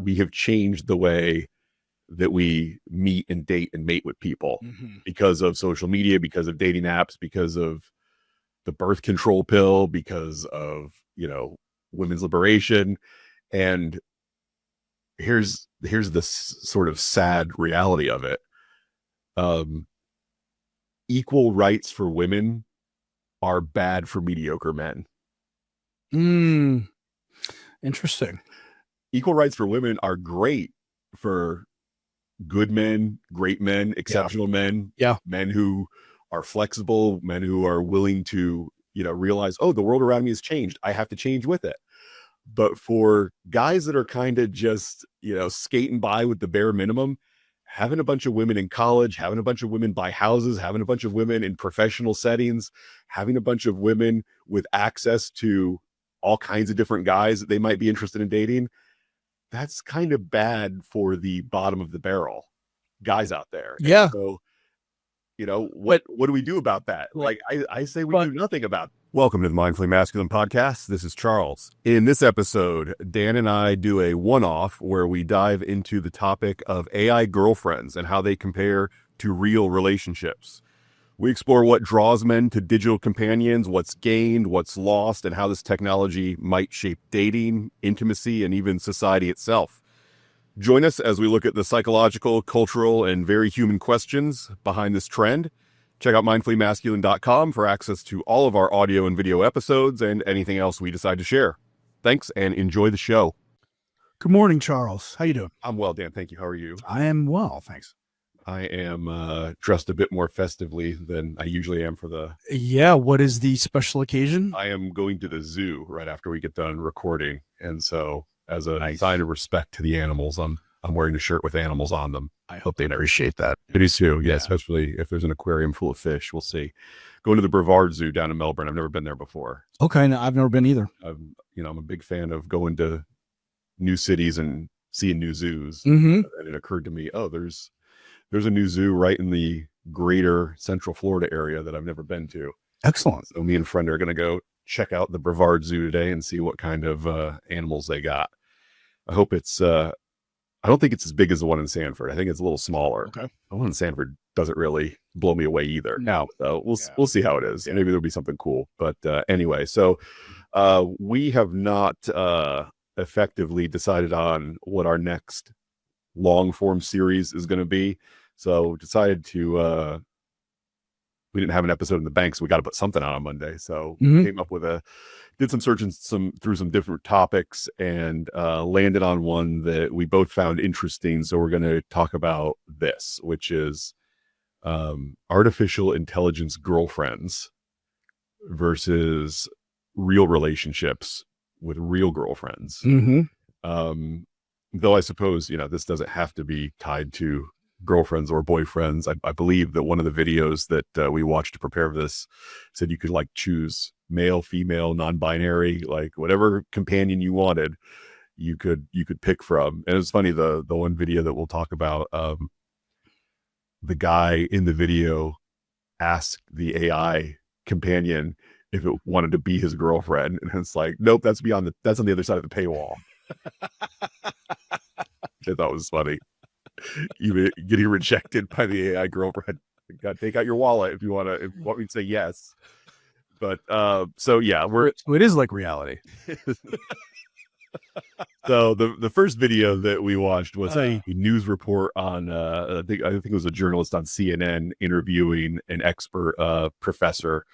we have changed the way that we meet and date and mate with people because of social media, because of dating apps, because of the birth control pill, because of, women's liberation. And here's the sort of sad reality of it. Equal rights for women are bad for mediocre men. Interesting. Equal rights for women are great for good men, great men, exceptional men, men who are flexible, men who are willing to, realize, oh, the world around me has changed. I have to change with it. But for guys that are kind of just, skating by with the bare minimum, having a bunch of women in college, having a bunch of women buy houses, having a bunch of women in professional settings, having a bunch of women with access to all kinds of different guys that they might be interested in dating, that's kind of bad for the bottom of the barrel guys out there. Yeah. And so, what do we do about that? Like, I say we do nothing about it. Welcome to the Mindfully Masculine podcast. This is Charles. In this episode, Dan and I do a one-off where we dive into the topic of AI girlfriends and how they compare to real relationships. We explore what draws men to digital companions, what's gained, what's lost, and how this technology might shape dating, intimacy, and even society itself. Join us as we look at the psychological, cultural, and very human questions behind this trend. Check out mindfullymasculine.com for access to all of our audio and video episodes and anything else we decide to share. Thanks, and enjoy the show. Good morning, Charles. How you doing? I'm well, Dan. Thank you. How are you? I am well, thanks. I am dressed a bit more festively than I usually am for the... Yeah, what is the special occasion? I am going to the zoo right after we get done recording. And so as a sign of respect to the animals, I'm wearing a shirt with animals on them. I hope they appreciate that. It is too, yeah, especially if there's an aquarium full of fish. We'll see. Going to the Brevard Zoo down in Melbourne. I've never been there before. Okay, no, I've never been either. I'm a big fan of going to new cities and seeing new zoos. Mm-hmm. And it occurred to me, there's a new zoo right in the greater Central Florida area that I've never been to. Excellent. So me and a friend are going to go check out the Brevard Zoo today and see what kind of animals they got. I hope it's, I don't think it's as big as the one in Sanford. I think it's a little smaller. Okay. The one in Sanford doesn't really blow me away either. No. So we'll see how it is. Maybe there'll be something cool. But anyway, so we have not effectively decided on what our next long form series is going to be. So decided to, we didn't have an episode in the bank, so we got to put something out on Monday. So came up with did some searching through some different topics and landed on one that we both found interesting. So we're going to talk about this, which is artificial intelligence girlfriends versus real relationships with real girlfriends. Though I suppose, this doesn't have to be tied to girlfriends or boyfriends. I believe that one of the videos that we watched to prepare for this said you could choose male, female, non-binary, whatever companion you wanted, you could pick from. And it's funny, the one video that we'll talk about, the guy in the video asked the AI companion if it wanted to be his girlfriend, and it's like, nope, that's on the other side of the paywall. I thought it was funny. You getting rejected by the AI girlfriend. You got to take out your wallet if you want me to say yes. But so yeah, it is like reality. So the first video that we watched was a news report on I think it was a journalist on CNN interviewing an expert professor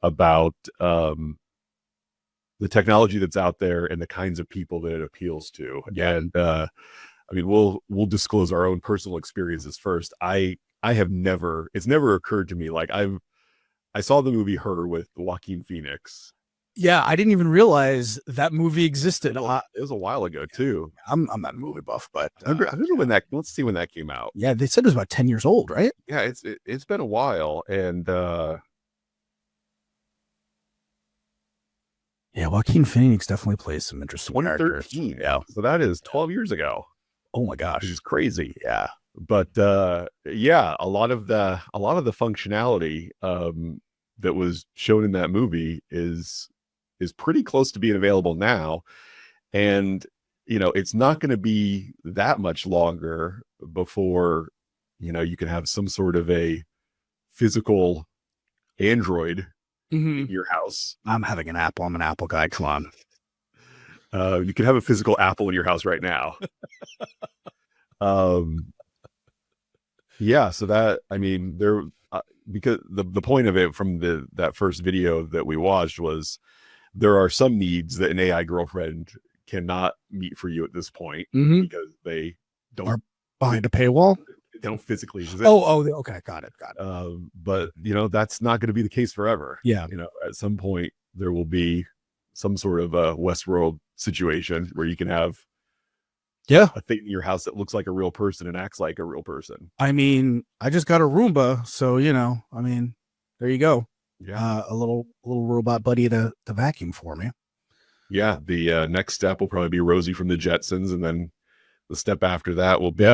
about the technology that's out there and the kinds of people that it appeals to. And we'll disclose our own personal experiences first. It's never occurred to me. I saw the movie Her with Joaquin Phoenix. Yeah, I didn't even realize that movie existed. It was a while ago too. I'm not a movie buff, but I don't know when let's see when that came out. Yeah, they said it was about 10 years old, right? Yeah, it's been a while, and yeah, Joaquin Phoenix definitely plays some interesting 2013. characters. Yeah, so that is 12 years ago. Oh my gosh, which is crazy. Yeah, but yeah, a lot of the functionality that was shown in that movie is pretty close to being available now. And it's not going to be that much longer before, you can have some sort of a physical android in your house. I'm having an Apple. I'm an Apple guy. Come on. You can have a physical Apple in your house right now. Yeah. So that, because the point of it from that first video that we watched was there are some needs that an AI girlfriend cannot meet for you at this point because they are behind a paywall. They don't physically exist. Okay. Got it. But that's not going to be the case forever. Yeah. At some point there will be some sort of a Westworld situation where you can have a thing in your house that looks like a real person and acts like a real person. I mean, I just got a Roomba, so there you go. Yeah, a little robot buddy to vacuum for me. Yeah, the next step will probably be Rosie from the Jetsons, and then the step after that will be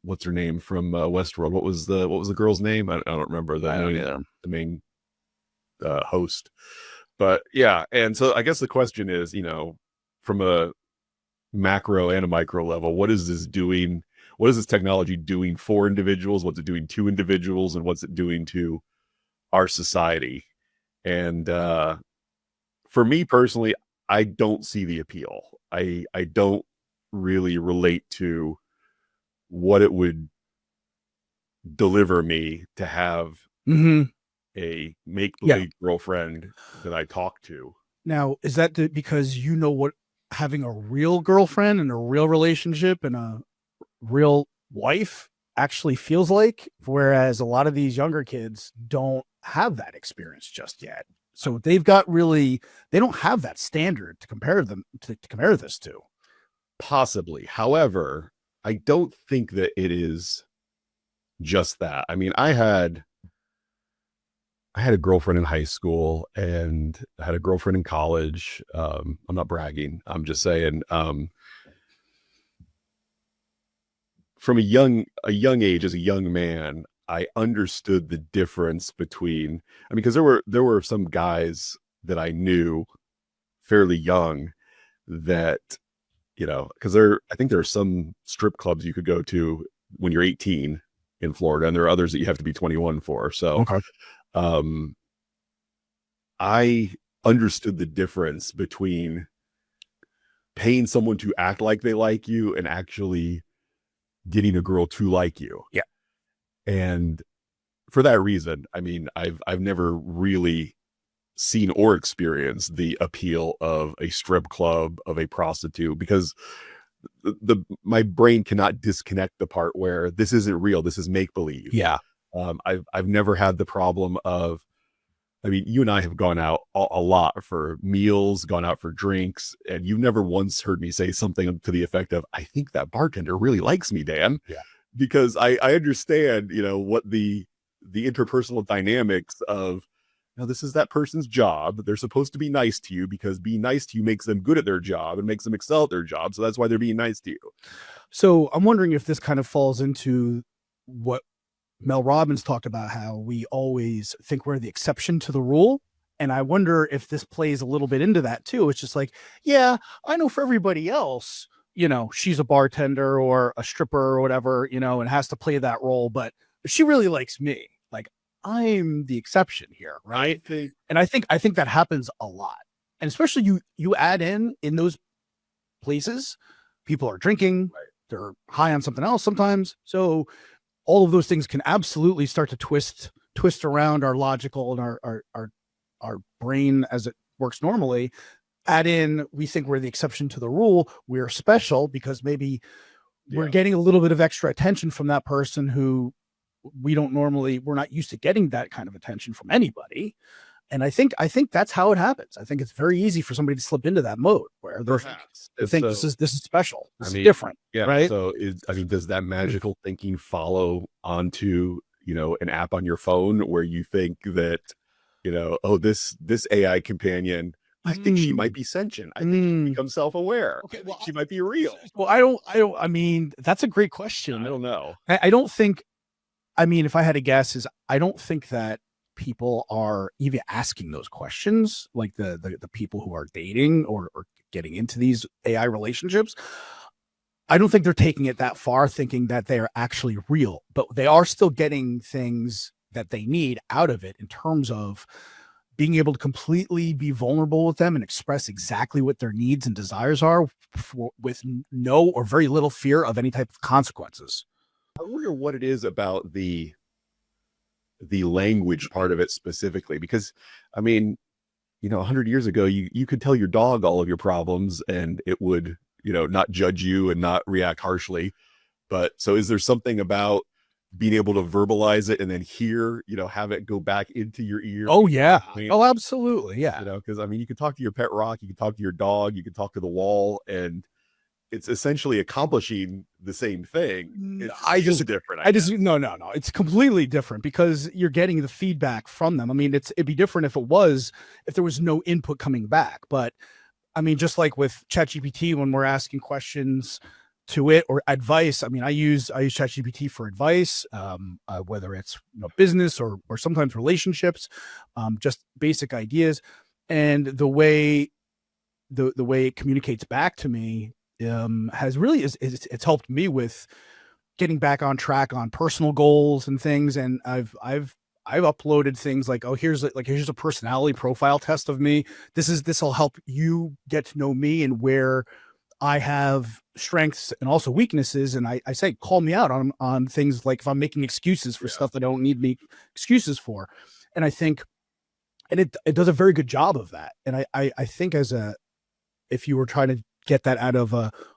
what's her name from Westworld? What was the girl's name? I don't remember the main host. But yeah, and so I guess the question is, from a macro and a micro level, what is this doing? What is this technology doing for individuals? What's it doing to individuals, and what's it doing to our society? And for me personally, I don't see the appeal. I don't really relate to what it would deliver me to have a make-believe girlfriend that I talk to. Now, is that because what having a real girlfriend and a real relationship and a real wife actually feels like, whereas a lot of these younger kids don't have that experience just yet? So they don't have that standard to compare this to. Possibly. However, I don't think that it is just that. I mean, I had a girlfriend in high school and I had a girlfriend in college. I'm not bragging. I'm just saying, from a young age, as a young man, I understood the difference between, because there were some guys that I knew fairly young that, because I think there are some strip clubs you could go to when you're 18 in Florida, and there are others that you have to be 21 for. So, I understood the difference between paying someone to act like they like you and actually getting a girl to like you. Yeah. And for that reason, I've never really seen or experienced the appeal of a strip club, of a prostitute, because my brain cannot disconnect the part where this isn't real. This is make believe. Yeah. I've never had the problem of, you and I have gone out a lot for meals, gone out for drinks, and you've never once heard me say something to the effect of, I think that bartender really likes me, Dan. Yeah. Because I understand, what the interpersonal dynamics of, this is that person's job. They're supposed to be nice to you because being nice to you makes them good at their job and makes them excel at their job. So that's why they're being nice to you. So I'm wondering if this kind of falls into what Mel Robbins talked about, how we always think we're the exception to the rule. And I wonder if this plays a little bit into that too. It's just like, yeah, I know for everybody else, she's a bartender or a stripper or whatever, and has to play that role, but she really likes me. Like, I'm the exception here, right? And I think that happens a lot. And especially you add in those places, people are drinking, they're high on something else sometimes. So all of those things can absolutely start to twist around our logical and our brain as it works normally. Add in, we think we're the exception to the rule. We're special because maybe we're getting a little bit of extra attention from that person who we're not used to getting that kind of attention from anybody. And I think that's how it happens. I think it's very easy for somebody to slip into that mode where they think this is special. This is different. Yeah. Right. So does that magical thinking follow onto, an app on your phone where you think that, this AI companion, I think she might be sentient. I think she becomes self-aware. Okay, well, she might be real. Well, that's a great question. I don't know. I don't think, if I had to guess, I don't think that people are even asking those questions, like the people who are dating or getting into these AI relationships. I don't think they're taking it that far, thinking that they are actually real, but they are still getting things that they need out of it in terms of being able to completely be vulnerable with them and express exactly what their needs and desires are with no or very little fear of any type of consequences. I wonder what it is about the language part of it specifically, because I mean, 100 years ago, you could tell your dog all of your problems and it would, not judge you and not react harshly. But so is there something about being able to verbalize it and then have it go back into your ear? Oh, yeah. Oh, absolutely. Yeah. Because I mean, you can talk to your pet rock, you can talk to your dog, you can talk to the wall, and it's essentially accomplishing the same thing. It's different. No. It's completely different because you're getting the feedback from them. I mean, it'd be different if there was no input coming back. But I mean, just like with ChatGPT, when we're asking questions to it or advice, I mean, I use ChatGPT for advice, whether it's business or sometimes relationships, just basic ideas, and the way it communicates back to me has really it's helped me with getting back on track on personal goals and things. And I've uploaded things like, oh, here's a personality profile test of me. This will help you get to know me and where I have strengths and also weaknesses. And I say, call me out on things like if I'm making excuses for stuff that I don't need me excuses for. And I think, and it does a very good job of that. And I think if you were trying to get that out of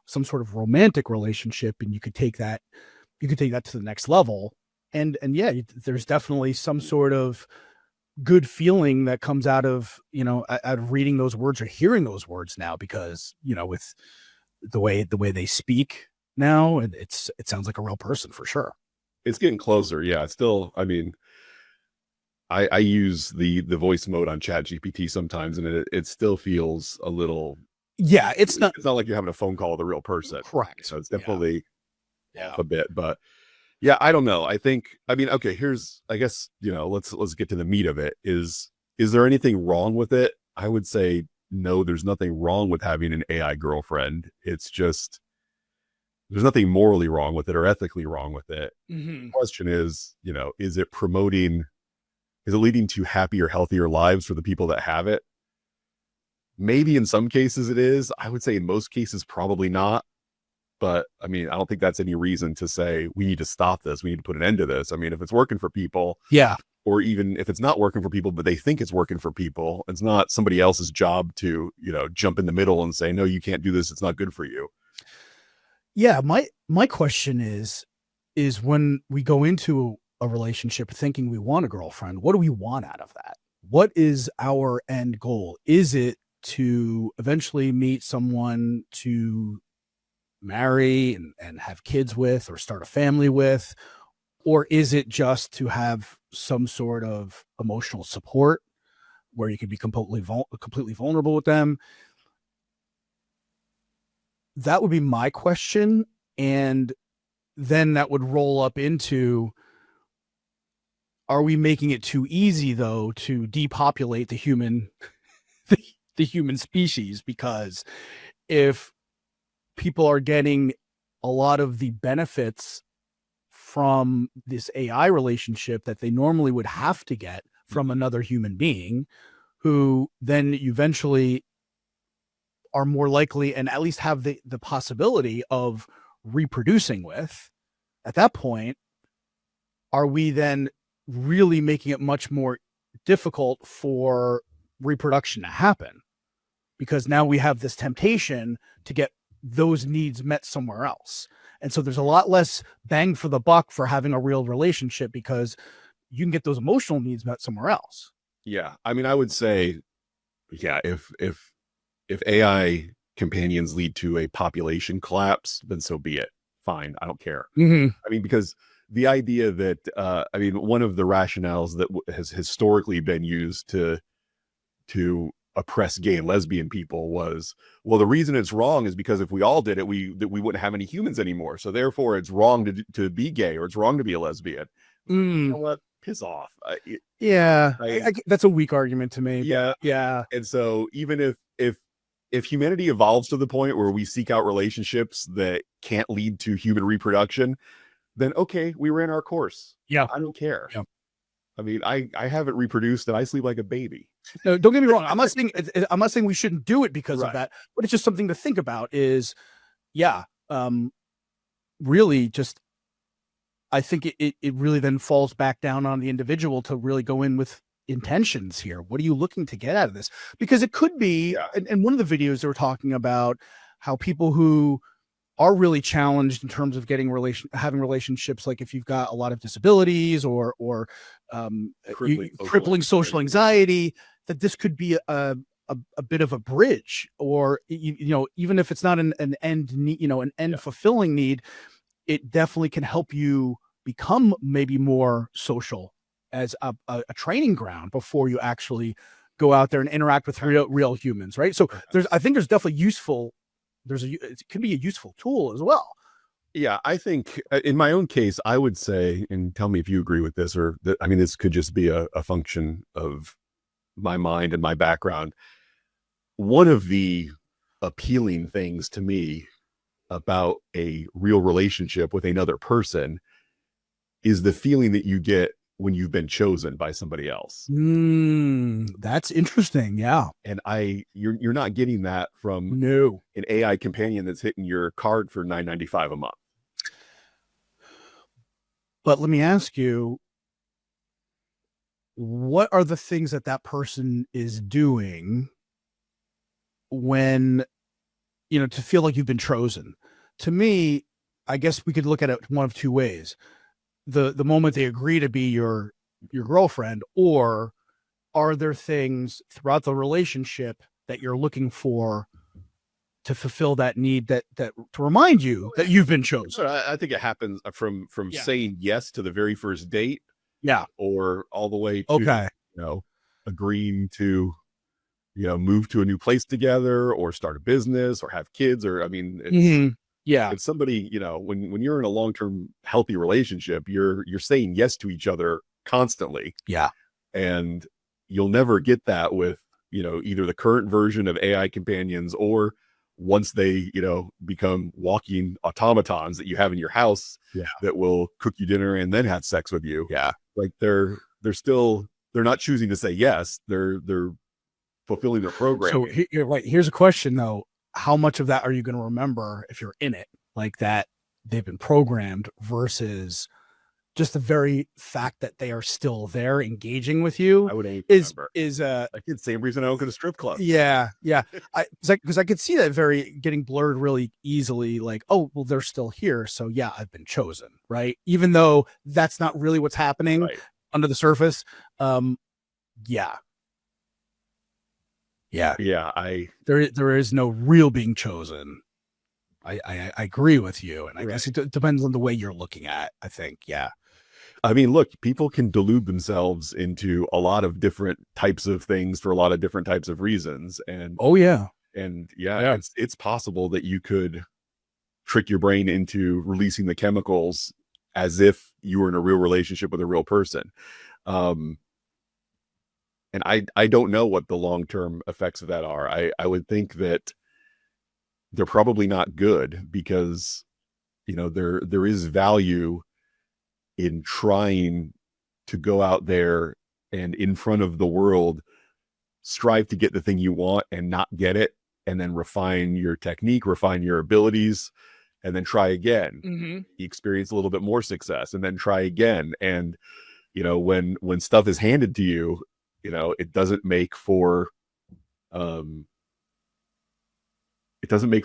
some sort of romantic relationship, and you could take that to the next level. And yeah, there's definitely some sort of good feeling that comes out of reading those words or hearing those words now, because with the way they speak now, it sounds like a real person for sure. It's getting closer. Yeah. It's still, I mean, I use the voice mode on ChatGPT sometimes, and it still feels a little. Yeah, it's not like you're having a phone call with a real person. Correct. So it's definitely off a bit, but yeah, I don't know. Okay, I guess, let's get to the meat of it. Is there anything wrong with it? I would say no, there's nothing wrong with having an AI girlfriend. It's just, there's nothing morally wrong with it or ethically wrong with it. Mm-hmm. The question is, is it leading to happier, healthier lives for the people that have it? Maybe in some cases it is. I would say in most cases, probably not. But I mean, I don't think that's any reason to say we need to stop this. We need to put an end to this. I mean, if it's working for people, yeah, or even if it's not working for people, but they think it's working for people, it's not somebody else's job to, jump in the middle and say, no, you can't do this. It's not good for you. Yeah. My question is when we go into a relationship thinking we want a girlfriend, what do we want out of that? What is our end goal? Is it to eventually meet someone to marry and have kids with or start a family with? Or is it just to have some sort of emotional support where you can be completely vulnerable with them? That would be my question. And then that would roll up into, are we making it too easy though to depopulate the human the human species? Because if people are getting a lot of the benefits from this AI relationship that they normally would have to get from another human being, who then eventually are more likely and at least have the possibility of reproducing with, at that point, are we then really making it much more difficult for reproduction to happen? Because now we have this temptation to get those needs met somewhere else. And so there's a lot less bang for the buck for having a real relationship because you can get those emotional needs met somewhere else. Yeah. I mean, I would say, yeah, if AI companions lead to a population collapse, then so be it. Fine. I don't care. Mm-hmm. I mean, because the idea that, one of the rationales that has historically been used to oppress gay and lesbian people was, well, the reason it's wrong is because if we all did it, we wouldn't have any humans anymore. So therefore it's wrong to be gay, or it's wrong to be a lesbian. You know what? piss off. That's a weak argument to me. Yeah. Yeah. And so even if humanity evolves to the point where we seek out relationships that can't lead to human reproduction, then okay, we ran our course. Yeah. I don't care. Yeah. I mean, I haven't reproduced and I sleep like a baby. No, don't get me wrong. I'm not saying we shouldn't do it because Right. of that, but it's just something to think about is, really just, I think it really then falls back down on the individual to really go in with intentions here. What are you looking to get out of this? Because it could be, and one of the videos they were talking about how people who are really challenged in terms of having relationships, like if you've got a lot of disabilities or crippling social anxiety, that this could be a bit of a bridge, or even if it's not an end need, an end fulfilling need, it definitely can help you become maybe more social as a training ground before you actually go out there and interact with real humans, right? So I think there's definitely it could be a useful tool as well. Yeah, I think in my own case, I would say, and tell me if you agree with this, or that, I mean, this could just be a function of my mind and my background. One of the appealing things to me about a real relationship with another person is the feeling that you get when you've been chosen by somebody else. That's interesting. Yeah. And you're not getting that from an AI companion that's hitting your card for $9.95 a month. But let me ask you, what are the things that person is doing when, to feel like you've been chosen? To me, I guess we could look at it one of two ways. The moment they agree to be your girlfriend, or are there things throughout the relationship that you're looking for to fulfill that need, that to remind you that you've been chosen? I think it happens from saying yes to the very first date. Yeah. Or all the way to, agreeing to, move to a new place together, or start a business, or have kids, or, I mean, it's somebody, when you're in a long-term healthy relationship, you're saying yes to each other constantly. Yeah. And you'll never get that with, either the current version of AI companions, or once they, become walking automatons that you have in your house that will cook you dinner and then have sex with you. Yeah. Like they're not choosing to say yes. They're fulfilling their program. So you're right. Here's a question though. How much of that are you going to remember if you're in it, like that they've been programmed, versus just the very fact that they are still there engaging with you? I would is the same reason I don't go to strip clubs. Yeah. Because I could see that getting blurred really easily. Like, oh, well, they're still here, so yeah, I've been chosen, right? Even though that's not really what's happening under the surface. There is no real being chosen. I agree with you, and I guess it depends on the way you're looking at. I think, I mean, look, people can delude themselves into a lot of different types of things for a lot of different types of reasons, and it's possible that you could trick your brain into releasing the chemicals as if you were in a real relationship with a real person. And I don't know what the long-term effects of that are. I would think that they're probably not good, because, there is value in trying to go out there and in front of the world, strive to get the thing you want and not get it, and then refine your technique, refine your abilities, and then try again. You experience a little bit more success, and then try again. And, when stuff is handed to you, it doesn't make for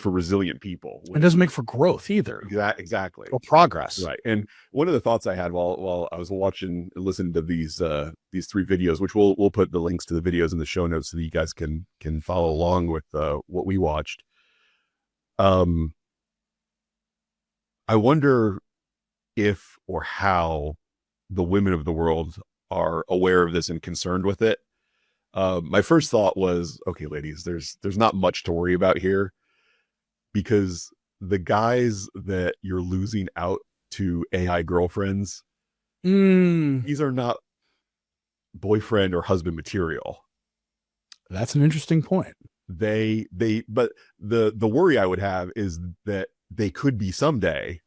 resilient people. It doesn't make for growth either. Exactly. Or progress. Right. And one of the thoughts I had while I was listening to these three videos, which we'll put the links to the videos in the show notes so that you guys can follow along with what we watched. I wonder if or how the women of the world are aware of this and concerned with it. My first thought was, okay, ladies, there's not much to worry about here, because the guys that you're losing out to AI girlfriends, These are not boyfriend or husband material. That's an interesting point. But the worry I would have is that they could be someday,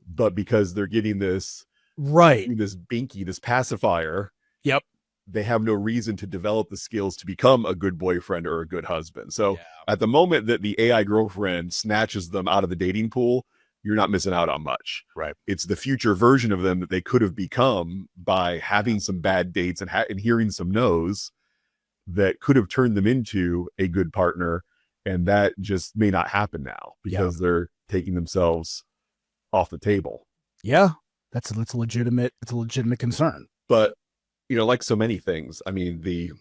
but because they're getting this binky, this pacifier, yep, they have no reason to develop the skills to become a good boyfriend or a good husband. So at the moment that the AI girlfriend snatches them out of the dating pool, you're not missing out on much. Right. It's the future version of them that they could have become by having some bad dates and hearing some no's that could have turned them into a good partner. And that just may not happen now because they're taking themselves off the table. Yeah. It's a legitimate concern. But, like so many things, I mean, the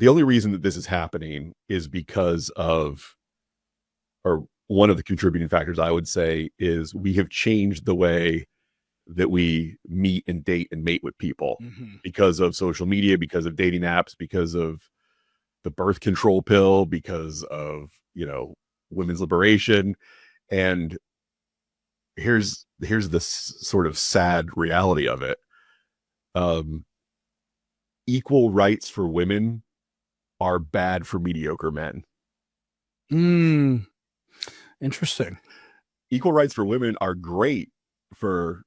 only reason that this is happening is because of, or one of the contributing factors, I would say, is we have changed the way that we meet and date and mate with people because of social media, because of dating apps, because of the birth control pill, because of, women's liberation. And here's the sort of sad reality of it. Equal rights for women are bad for mediocre men. Interesting. Equal rights for women are great for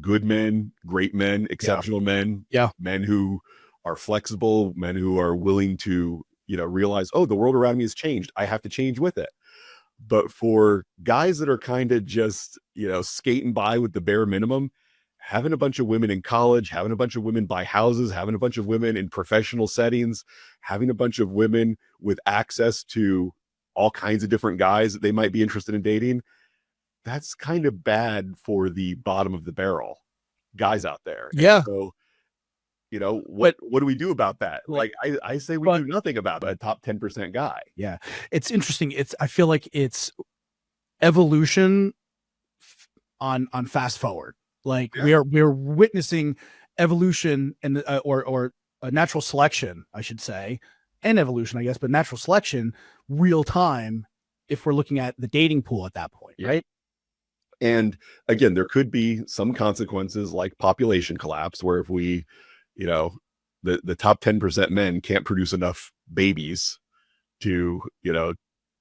good men, great men, exceptional men, men who are flexible, men who are willing to, realize, oh, the world around me has changed. I have to change with it. But for guys that are kind of just, skating by with the bare minimum, having a bunch of women in college, having a bunch of women buy houses, having a bunch of women in professional settings, having a bunch of women with access to all kinds of different guys that they might be interested in dating, that's kind of bad for the bottom of the barrel guys out there. Yeah. And so, what do we do about that? Like I say we do nothing about a top 10% guy. Yeah. It's interesting. I feel like it's evolution on fast forward. Like we're witnessing evolution and or a natural selection, I should say, and evolution, I guess, but natural selection real time if we're looking at the dating pool at that point, right? And again, there could be some consequences like population collapse, where if we, the top 10% men can't produce enough babies to,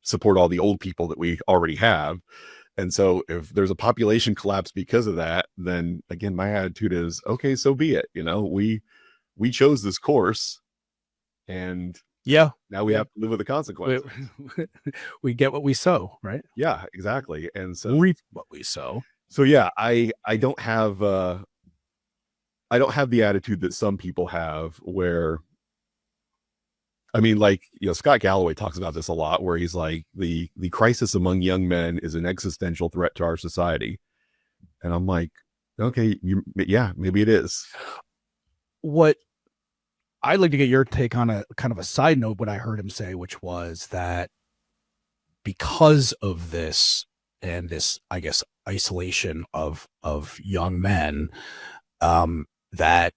support all the old people that we already have. And so if there's a population collapse because of that, then again, my attitude is, okay, so be it. We chose this course, and now we have to live with the consequences. We get what we sow, right? Yeah, exactly. And so reap what we sow. So yeah, I don't have the attitude that some people have where, I mean, like, Scott Galloway talks about this a lot, where he's like, the crisis among young men is an existential threat to our society. And I'm like, okay, maybe it is. What I'd like to get your take on a kind of a side note, what I heard him say, which was that because of this and this, I guess, isolation of young men, that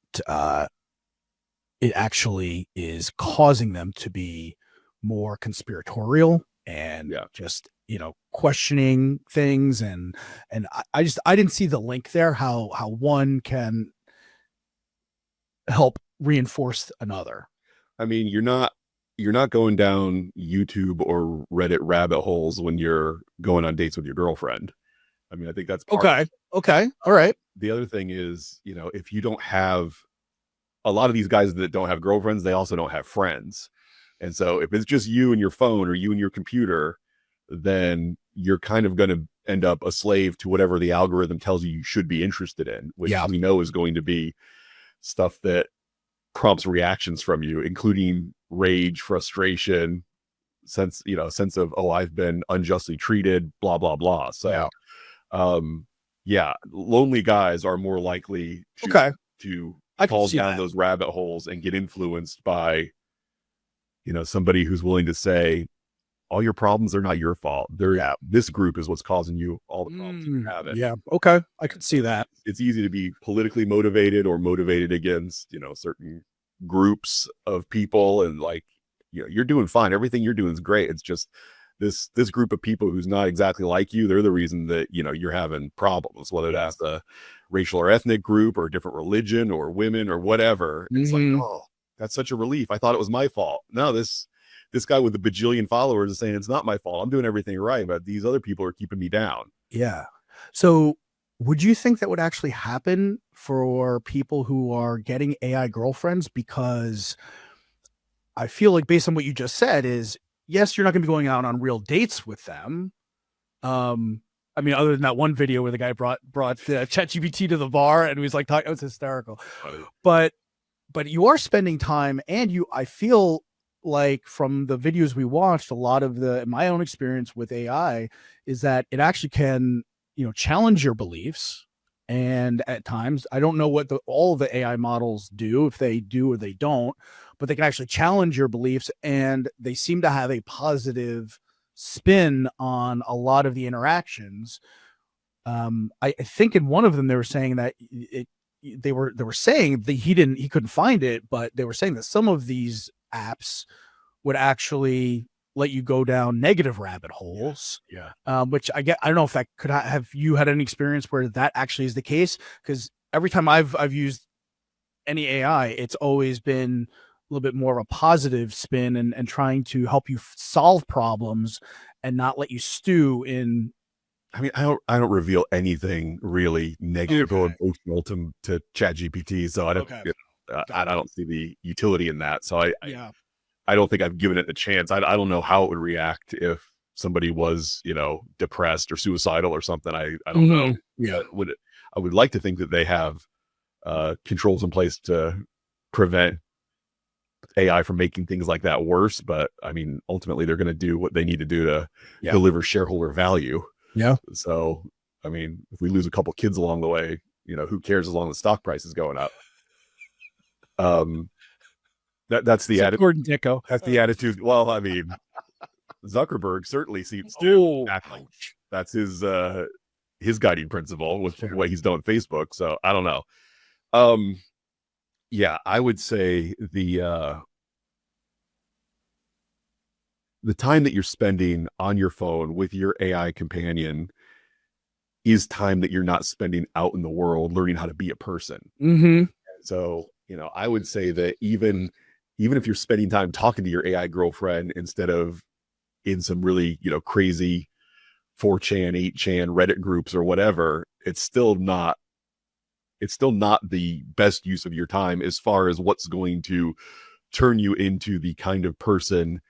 it actually is causing them to be more conspiratorial and just, questioning things. And I didn't see the link there, how one can help reinforce another. I mean, you're not going down YouTube or Reddit rabbit holes when you're going on dates with your girlfriend. I mean, I think that's part Okay. All right. The other thing is, if you don't have, a lot of these guys that don't have girlfriends, they also don't have friends. And so if it's just you and your phone or you and your computer, then you're kind of going to end up a slave to whatever the algorithm tells you should be interested in, which we know is going to be stuff that prompts reactions from you, including rage, frustration, sense of, oh, I've been unjustly treated, blah, blah, blah. So, lonely guys are more likely to fall down those rabbit holes and get influenced by, somebody who's willing to say, all your problems are not your fault. This group is what's causing you all the problems you have. Yeah. Okay. I could see that. It's easy to be politically motivated or motivated against, certain groups of people. And like, you're doing fine. Everything you're doing is great. It's just this group of people who's not exactly like you, they're the reason that, you know, you're having problems, whether that's a racial or ethnic group or a different religion or women or whatever. It's like, oh, that's such a relief. I thought it was my fault. No, this guy with a bajillion followers is saying it's not my fault. I'm doing everything right, but these other people are keeping me down. Yeah. So would you think that would actually happen for people who are getting AI girlfriends? Because I feel like based on what you just said is, yes, you're not going to be going out on real dates with them. I mean, other than that one video where the guy brought ChatGPT to the bar and he was like, it was hysterical. But you are spending time, and I feel like from the videos we watched, a lot of my own experience with AI is that it actually can, you know, challenge your beliefs. And at times, I don't know what all of the AI models do, if they do or they don't, but they can actually challenge your beliefs, and they seem to have a positive spin on a lot of the interactions. I think in one of them they were saying that they were saying that he couldn't find it, but they were saying that some of these apps would actually let you go down negative rabbit holes. Which I don't know if that could have you had any experience where that actually is the case, because every time I've used any AI, it's always been a little bit more of a positive spin and trying to help you solve problems and not let you stew in. I mean, I don't reveal anything really negative or emotional to ChatGPT, so I don't I don't see the utility in that. So I don't think I've given it a chance. I don't know how it would react if somebody was, you know, depressed or suicidal or something. I don't know. Yeah. I would like to think that they have controls in place to prevent AI from making things like that worse. But I mean, ultimately, they're going to do what they need to do to deliver shareholder value. Yeah. So, I mean, if we lose a couple kids along the way, you know, who cares as long as the stock price is going up? That's the attitude. Gordon Dicko. That's the attitude. Well, I mean, Zuckerberg certainly seems to that's his guiding principle with what he's done with Facebook. So I don't know. Yeah, I would say the time that you're spending on your phone with your AI companion is time that you're not spending out in the world learning how to be a person. So, you know, I would say that even if you're spending time talking to your AI girlfriend instead of in some really, you know, crazy 4chan, 8chan Reddit groups or whatever, it's still not the best use of your time as far as what's going to turn you into the kind of person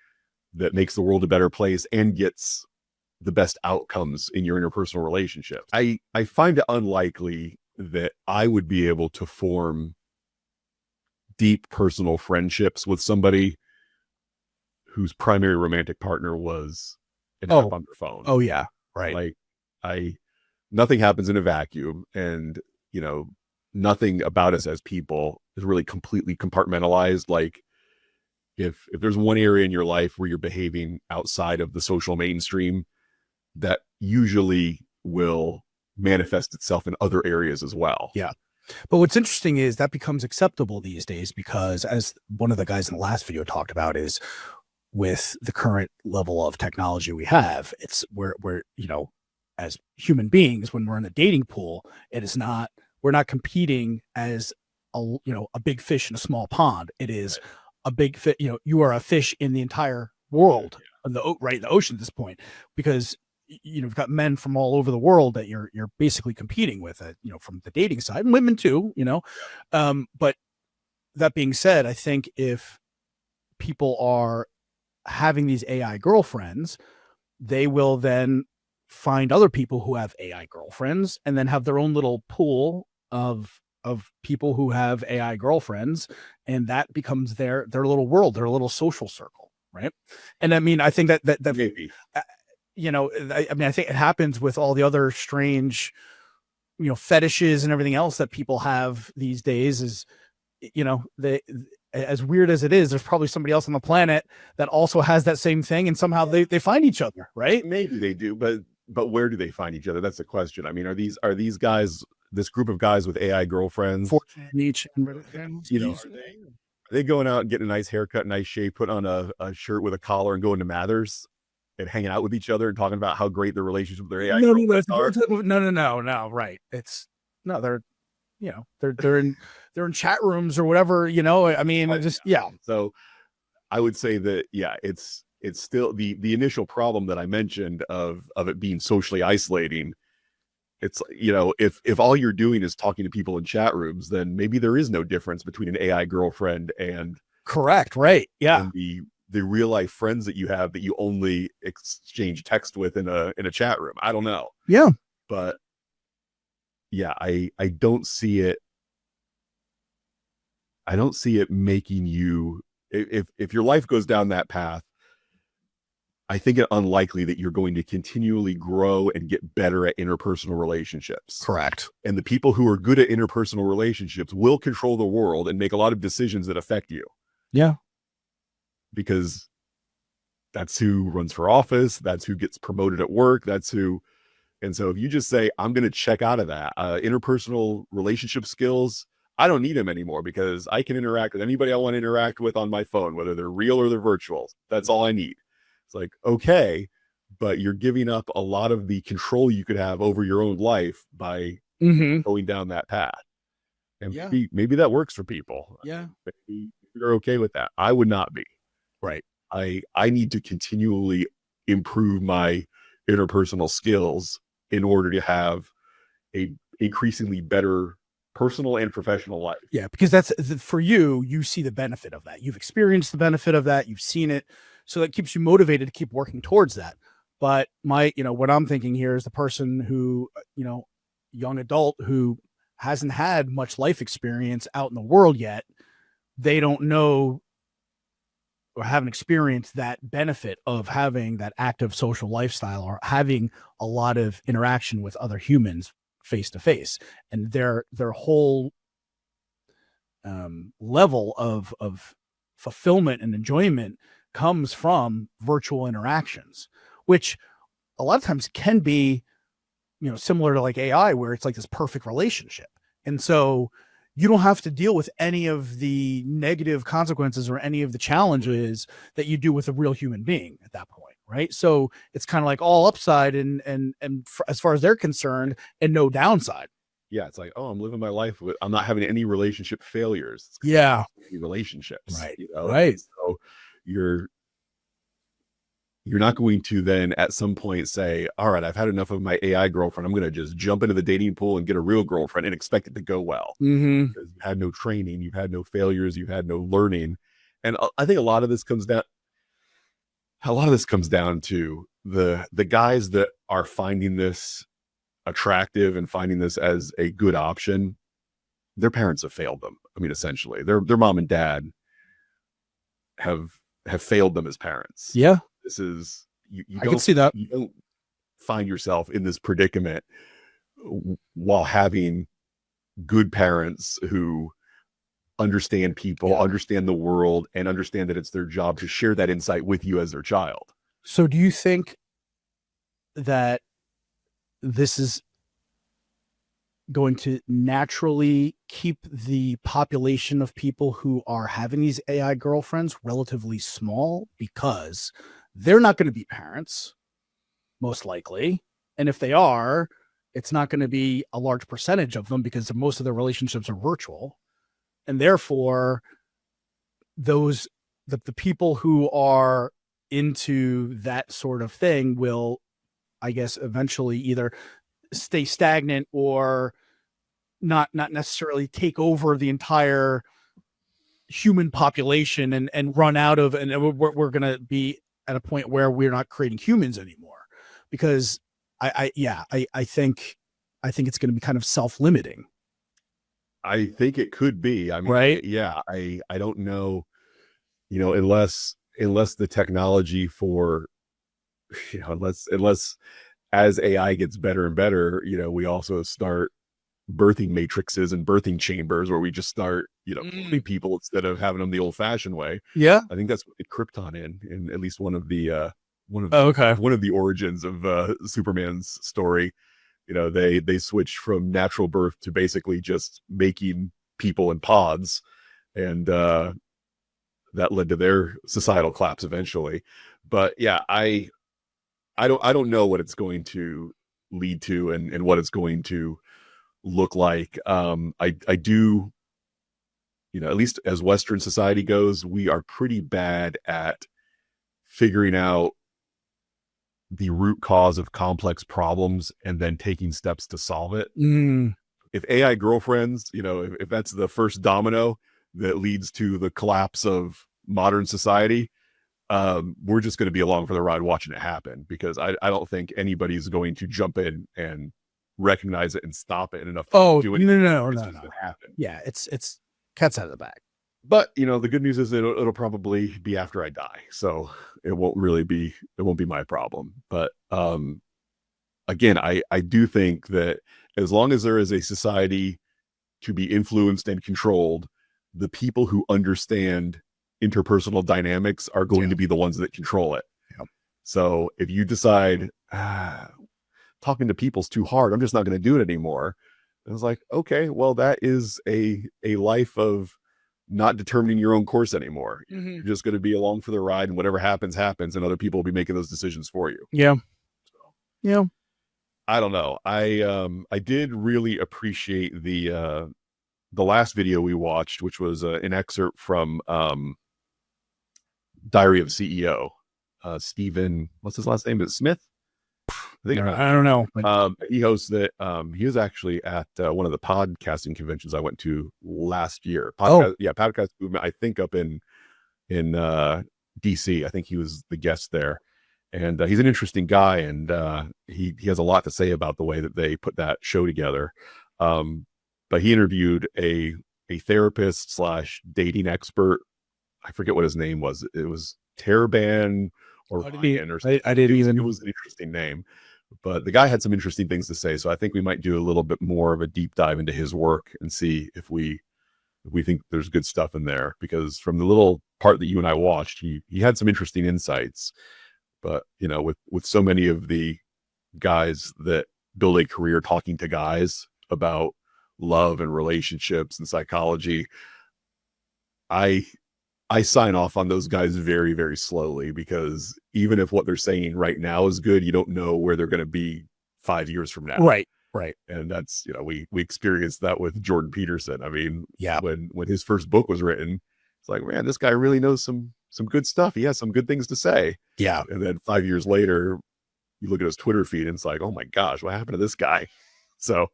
that makes the world a better place and gets the best outcomes in your interpersonal relationship. I find it unlikely that I would be able to form deep personal friendships with somebody whose primary romantic partner was an app on their phone. Oh yeah. Right. Like nothing happens in a vacuum, and you know, nothing about us as people is really completely compartmentalized. Like if there's one area in your life where you're behaving outside of the social mainstream, that usually will manifest itself in other areas as well. Yeah. But what's interesting is that becomes acceptable these days, because as one of the guys in the last video talked about, is with the current level of technology we have, it's we're you know, as human beings, when we're in the dating pool, we're not competing as a big fish in a small pond. It is a big fish. You know, you are a fish in the entire world, in the ocean at this point, because you know, you've got men from all over the world that you're basically competing with, you know, from the dating side, and women too, you know. But that being said, I think if people are having these AI girlfriends, they will then find other people who have AI girlfriends and then have their own little pool of people who have AI girlfriends, and that becomes their little world, their little social circle, right? And I mean, I think that maybe. You know, I mean, I think it happens with all the other strange, you know, fetishes and everything else that people have these days. Is, you know, as weird as it is, there's probably somebody else on the planet that also has that same thing, and somehow they find each other, right? Maybe they do, but where do they find each other? That's the question. I mean, are these guys, this group of guys with AI girlfriends, 4chan each, you know, are they going out and getting a nice haircut, nice shape, put on a shirt with a collar and going to Mathers? and hanging out with each other and talking about how great their relationship with their AI No, are. no. Right. They're, they're in chat rooms or whatever, I mean, just, yeah. So I would say that, yeah, it's still the initial problem that I mentioned of it being socially isolating. It's, if all you're doing is talking to people in chat rooms, then maybe there is no difference between an AI girlfriend and correct. Right. Yeah. and the real life friends that you have that you only exchange text with in a chat room. I don't know. Yeah. But yeah, I don't see it. I don't see it making you, if your life goes down that path, I think it unlikely that you're going to continually grow and get better at interpersonal relationships. Correct. And the people who are good at interpersonal relationships will control the world and make a lot of decisions that affect you. Yeah. Because that's who runs for office. That's who gets promoted at work. That's who. And so if you just say, I'm going to check out of that, interpersonal relationship skills, I don't need them anymore because I can interact with anybody I want to interact with on my phone, whether they're real or they're virtual. That's all I need. It's like, okay, but you're giving up a lot of the control you could have over your own life by going down that path. And maybe that works for people. Yeah. Maybe you're okay with that. I would not be. Right. I need to continually improve my interpersonal skills in order to have a increasingly better personal and professional life. Yeah, because that's for you see the benefit of that. You've experienced the benefit of that. You've seen it. So that keeps you motivated to keep working towards that. But what I'm thinking here is the person who, young adult who hasn't had much life experience out in the world yet. They don't know or haven't experienced that benefit of having that active social lifestyle or having a lot of interaction with other humans face to face, and their whole level of fulfillment and enjoyment comes from virtual interactions, which a lot of times can be, similar to like AI, where it's like this perfect relationship. And so you don't have to deal with any of the negative consequences or any of the challenges that you do with a real human being at that point. Right. So it's kind of like all upside and as far as they're concerned, and no downside. Yeah. It's like, oh, I'm living my life I'm not having any relationship failures. Yeah. Relationships. Right. Right. So you're not going to then at some point say, all right, I've had enough of my AI girlfriend. I'm going to just jump into the dating pool and get a real girlfriend and expect it to go well. Because you had no training, you've had no failures, you've had no learning. And I think a lot of this comes down to the guys that are finding this attractive and finding this as a good option. Their parents have failed them. I mean, essentially their mom and dad have failed them as parents. Yeah. This is, I can see that. You don't find yourself in this predicament while having good parents who understand people, understand the world, and understand that it's their job to share that insight with you as their child. So do you think that this is going to naturally keep the population of people who are having these AI girlfriends relatively small, because they're not going to be parents, most likely? And if they are, it's not going to be a large percentage of them because most of their relationships are virtual. And therefore, the people who are into that sort of thing will, I guess, eventually either stay stagnant or not necessarily take over the entire human population and run out of, and we're going to be at a point where we're not creating humans anymore, because I think it's going to be kind of self-limiting. I think it could be. I mean, right. Yeah. I don't know, unless the technology for, unless as AI gets better and better, we also start birthing matrices and birthing chambers where we just start, putting people instead of having them the old fashioned way. Yeah. I think that's what Krypton in at least one of the origins of Superman's story. They switched from natural birth to basically just making people in pods, and that led to their societal collapse eventually. But yeah, I I don't know what it's going to lead to and what it's going to look like. I do, at least as Western society goes, we are pretty bad at figuring out the root cause of complex problems and then taking steps to solve it. If AI girlfriends, if that's the first domino that leads to the collapse of modern society, we're just going to be along for the ride watching it happen, because I don't think anybody's going to jump in and recognize it and stop it enough to do anything. No. Happen. Yeah, it's cat's out of the bag. But the good news is it'll probably be after I die, so it won't be my problem. But again, I do think that as long as there is a society to be influenced and controlled, the people who understand interpersonal dynamics are going to be the ones that control it. So if you decide talking to people's too hard, I'm just not going to do it anymore, and it's like, okay, well, that is a life of not determining your own course anymore. You're just going to be along for the ride, and whatever happens, and other people will be making those decisions for you. I don't know. I did really appreciate the last video we watched, which was an excerpt from Diary of a CEO. Stephen, what's his last name? Is it Smith? I don't know. He hosts that. He was actually at one of the podcasting conventions I went to last year. Podcast movement. I think up in DC. I think he was the guest there, and he's an interesting guy, and he has a lot to say about the way that they put that show together. But he interviewed a therapist / dating expert. I forget what his name was. It was Terban or Ryan or something. I didn't even. It was an interesting name, but the guy had some interesting things to say. So I think we might do a little bit more of a deep dive into his work and see if we think there's good stuff in there. Because from the little part that you and I watched, he had some interesting insights. But with so many of the guys that build a career talking to guys about love and relationships and psychology, I sign off on those guys very, very slowly, because even if what they're saying right now is good, you don't know where they're going to be 5 years from now. Right. And that's, we experienced that with Jordan Peterson. I mean, yeah, when his first book was written, it's like, man, this guy really knows some good stuff. He has some good things to say. Yeah. And then 5 years later, you look at his Twitter feed and it's like, oh my gosh, what happened to this guy? So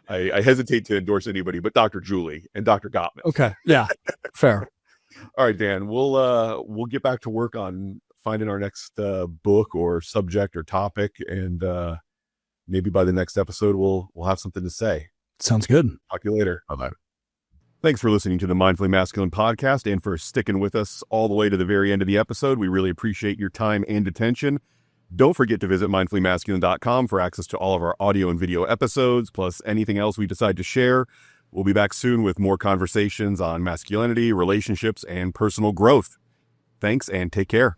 I hesitate to endorse anybody but Dr. Julie and Dr. Gottman. Okay. Yeah. Fair. All right, Dan, we'll get back to work on finding our next book or subject or topic, and maybe by the next episode we'll have something to say. Sounds good. Talk to you later. Bye-bye. Thanks for listening to the Mindfully Masculine podcast and for sticking with us all the way to the very end of the episode. We really appreciate your time and attention. Don't forget to visit mindfullymasculine.com for access to all of our audio and video episodes, plus anything else we decide to share. We'll be back soon with more conversations on masculinity, relationships, and personal growth. Thanks, and take care.